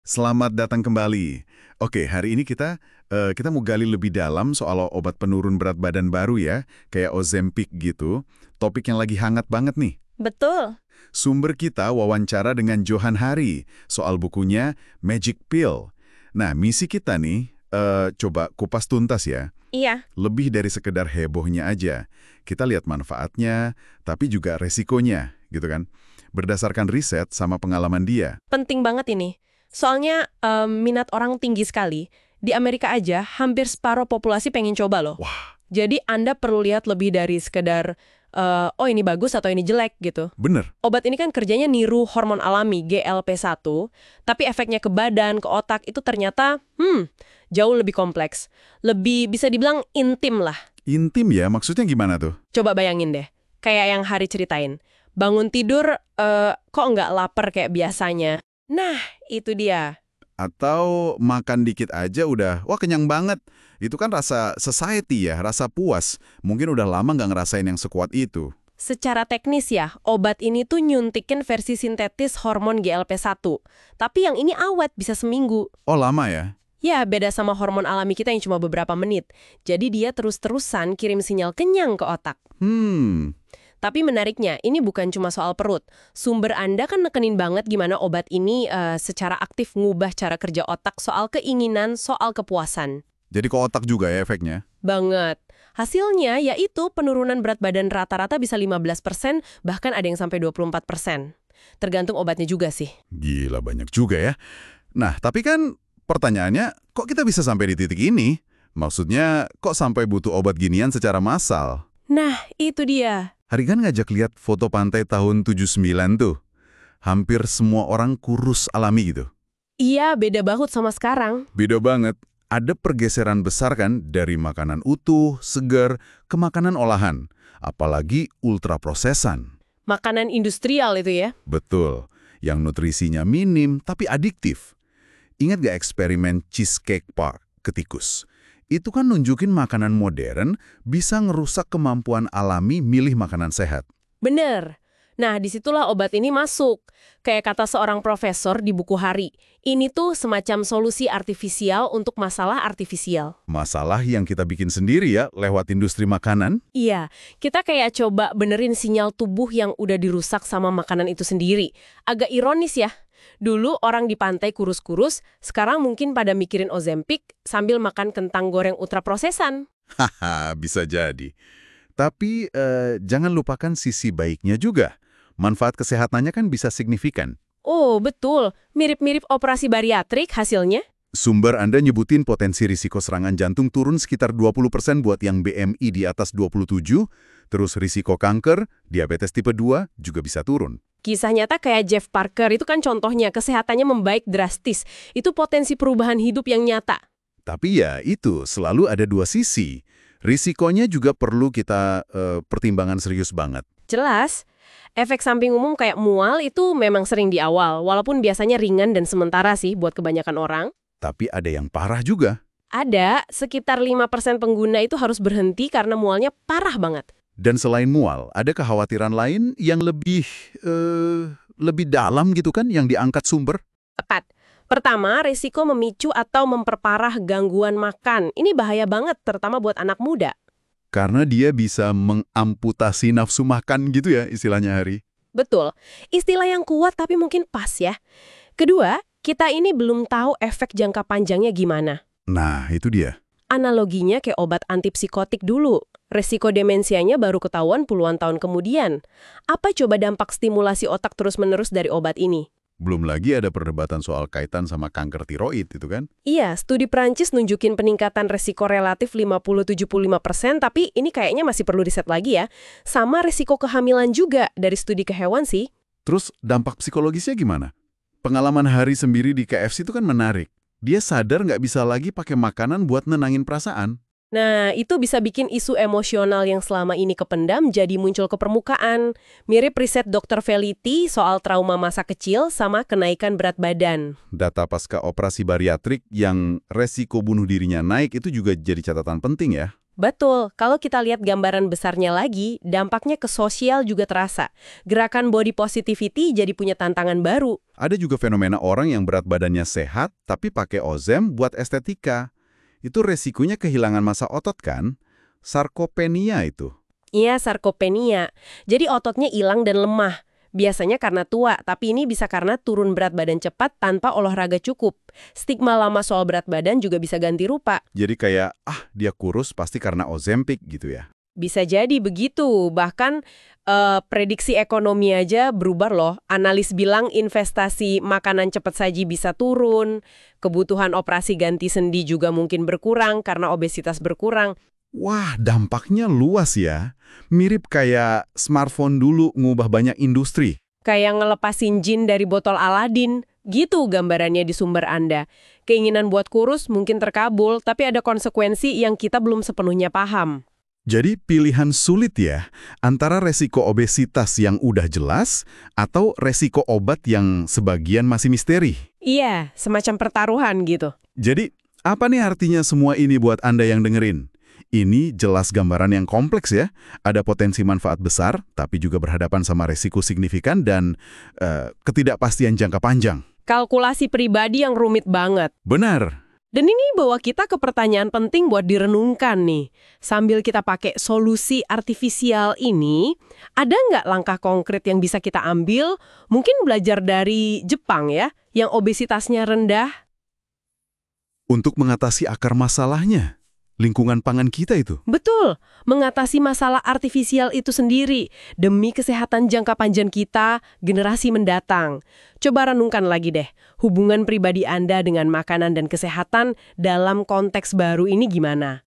Selamat datang kembali. Oke, hari ini kita mau gali lebih dalam soal obat penurun berat badan baru ya, kayak Ozempic gitu. Topik yang lagi hangat banget nih. Betul. Sumber kita wawancara dengan Johan Hari soal bukunya Magic Pill. Nah, misi kita nih, coba kupas tuntas ya. Iya, Lebih dari sekedar hebohnya aja. Kita lihat manfaatnya, tapi juga resikonya, gitu kan. Berdasarkan riset sama pengalaman dia. penting banget ini. Soalnya minat orang tinggi sekali. Di Amerika aja, hampir separuh populasi pengen coba loh. Wah, Jadi Anda perlu lihat lebih dari sekedar, oh ini bagus atau ini jelek gitu. bener. Obat ini kan kerjanya niru hormon alami GLP-1, tapi efeknya ke badan, ke otak itu ternyata, jauh lebih kompleks. Lebih bisa dibilang intim lah. Intim ya, maksudnya gimana tuh? Coba bayangin deh, kayak yang Hari ceritain. Bangun tidur, kok nggak lapar kayak biasanya. Nah, itu dia. Atau makan dikit aja udah, wah kenyang banget. Itu kan rasa society ya, rasa puas. Mungkin udah lama nggak ngerasain yang sekuat itu. Secara teknis ya, obat ini tuh nyuntikin versi sintetis hormon GLP-1. Tapi yang ini awet, bisa seminggu. Oh lama ya? Ya, beda sama hormon alami kita yang cuma beberapa menit. Jadi dia terus-terusan kirim sinyal kenyang ke otak. Hmm, Tapi menariknya, ini bukan cuma soal perut. Sumber Anda kan nekenin banget gimana obat ini secara aktif ngubah cara kerja otak soal keinginan, soal kepuasan. jadi ke otak juga ya efeknya? Banget. Hasilnya yaitu penurunan berat badan rata-rata bisa 15%, bahkan ada yang sampai 24%. Tergantung obatnya juga sih. Gila banyak juga ya. Nah, tapi kan pertanyaannya, kok kita bisa sampai di titik ini? Maksudnya, kok sampai butuh obat ginian secara massal? Nah, itu dia. Hari kan ngajak lihat foto pantai tahun 79 tuh. Hampir semua orang kurus alami gitu. Iya, beda banget sama sekarang. Beda banget. Ada pergeseran besar kan dari makanan utuh, segar, ke makanan olahan. Apalagi ultraprosesan. Makanan industrial itu ya. Betul. Yang nutrisinya minim tapi adiktif. Ingat gak eksperimen cheesecake park ke tikus? Itu kan nunjukin makanan modern bisa ngerusak kemampuan alami milih makanan sehat. Bener. Nah, disitulah obat ini masuk. Kayak kata seorang profesor di buku Hari, ini tuh semacam solusi artifisial untuk masalah artifisial. Masalah yang kita bikin sendiri ya lewat industri makanan. Iya, kita kayak coba benerin sinyal tubuh yang udah dirusak sama makanan itu sendiri. Agak ironis ya. Dulu orang di pantai kurus-kurus, sekarang mungkin pada mikirin Ozempic sambil makan kentang goreng ultraprosesan. Haha, bisa jadi. Tapi jangan lupakan sisi baiknya juga. Manfaat kesehatannya kan bisa signifikan. Oh, betul. Mirip-mirip operasi bariatrik hasilnya. Sumber Anda nyebutin potensi risiko serangan jantung turun sekitar 20% buat yang BMI di atas 27, terus risiko kanker, diabetes tipe 2 juga bisa turun. Kisah nyata kayak Jeff Parker itu kan contohnya, kesehatannya membaik drastis. Itu potensi perubahan hidup yang nyata. Tapi ya itu, selalu ada dua sisi. Risikonya juga perlu kita pertimbangan serius banget. Jelas, efek samping umum kayak mual itu memang sering di awal, walaupun biasanya ringan dan sementara sih buat kebanyakan orang. Tapi ada yang parah juga. Ada, sekitar 5% pengguna itu harus berhenti karena mualnya parah banget. Dan selain mual, ada kekhawatiran lain yang lebih dalam gitu kan, yang diangkat sumber. Tepat. Pertama, risiko memicu atau memperparah gangguan makan. Ini bahaya banget, terutama buat anak muda. Karena dia bisa mengamputasi nafsu makan gitu ya istilahnya Hari. Betul. Istilah yang kuat tapi mungkin pas ya. Kedua, kita ini belum tahu efek jangka panjangnya gimana. Nah, itu dia. Analoginya kayak obat antipsikotik dulu. Resiko demensianya baru ketahuan puluhan tahun kemudian. Apa coba dampak stimulasi otak terus-menerus dari obat ini? Belum lagi ada perdebatan soal kaitan sama kanker tiroid itu kan. Iya, studi Prancis nunjukin peningkatan resiko relatif 50-75%, tapi ini kayaknya masih perlu riset lagi ya. Sama resiko kehamilan juga dari studi ke hewan sih. Terus dampak psikologisnya gimana? Pengalaman Hari sendiri di KFC itu kan menarik. Dia sadar nggak bisa lagi pakai makanan buat nenangin perasaan. Nah, itu bisa bikin isu emosional yang selama ini kependam jadi muncul ke permukaan. Mirip riset Dr. Veliti soal trauma masa kecil sama kenaikan berat badan. Data pasca operasi bariatrik yang resiko bunuh dirinya naik itu juga jadi catatan penting ya. Betul, kalau kita lihat gambaran besarnya lagi, dampaknya ke sosial juga terasa. Gerakan body positivity jadi punya tantangan baru. Ada juga fenomena orang yang berat badannya sehat, tapi pakai Ozem buat estetika. Itu resikonya kehilangan massa otot kan? Sarkopenia itu. Iya, sarkopenia. Jadi ototnya hilang dan lemah. Biasanya karena tua, tapi ini bisa karena turun berat badan cepat tanpa olahraga cukup. Stigma lama soal berat badan juga bisa ganti rupa. Jadi kayak, dia kurus pasti karena Ozempic gitu ya. Bisa jadi begitu. Bahkan prediksi ekonomi aja berubah loh. Analis bilang investasi makanan cepat saji bisa turun, kebutuhan operasi ganti sendi juga mungkin berkurang karena obesitas berkurang. Wah, dampaknya luas ya. Mirip kayak smartphone dulu ngubah banyak industri. Kayak ngelepasin jin dari botol Aladin. Gitu gambarannya di sumber Anda. Keinginan buat kurus mungkin terkabul, tapi ada konsekuensi yang kita belum sepenuhnya paham. Jadi pilihan sulit ya, antara resiko obesitas yang udah jelas atau resiko obat yang sebagian masih misteri. Iya, semacam pertaruhan gitu. Jadi, apa nih artinya semua ini buat Anda yang dengerin? Ini jelas gambaran yang kompleks ya. Ada potensi manfaat besar, tapi juga berhadapan sama resiko signifikan dan ketidakpastian jangka panjang. Kalkulasi pribadi yang rumit banget. Benar. Dan ini bawa kita ke pertanyaan penting buat direnungkan nih. Sambil kita pakai solusi artifisial ini, ada nggak langkah konkret yang bisa kita ambil? Mungkin belajar dari Jepang ya, yang obesitasnya rendah. Untuk mengatasi akar masalahnya. Lingkungan pangan kita itu. Betul, mengatasi masalah artifisial itu sendiri demi kesehatan jangka panjang kita, generasi mendatang. Coba renungkan lagi deh, hubungan pribadi Anda dengan makanan dan kesehatan dalam konteks baru ini gimana?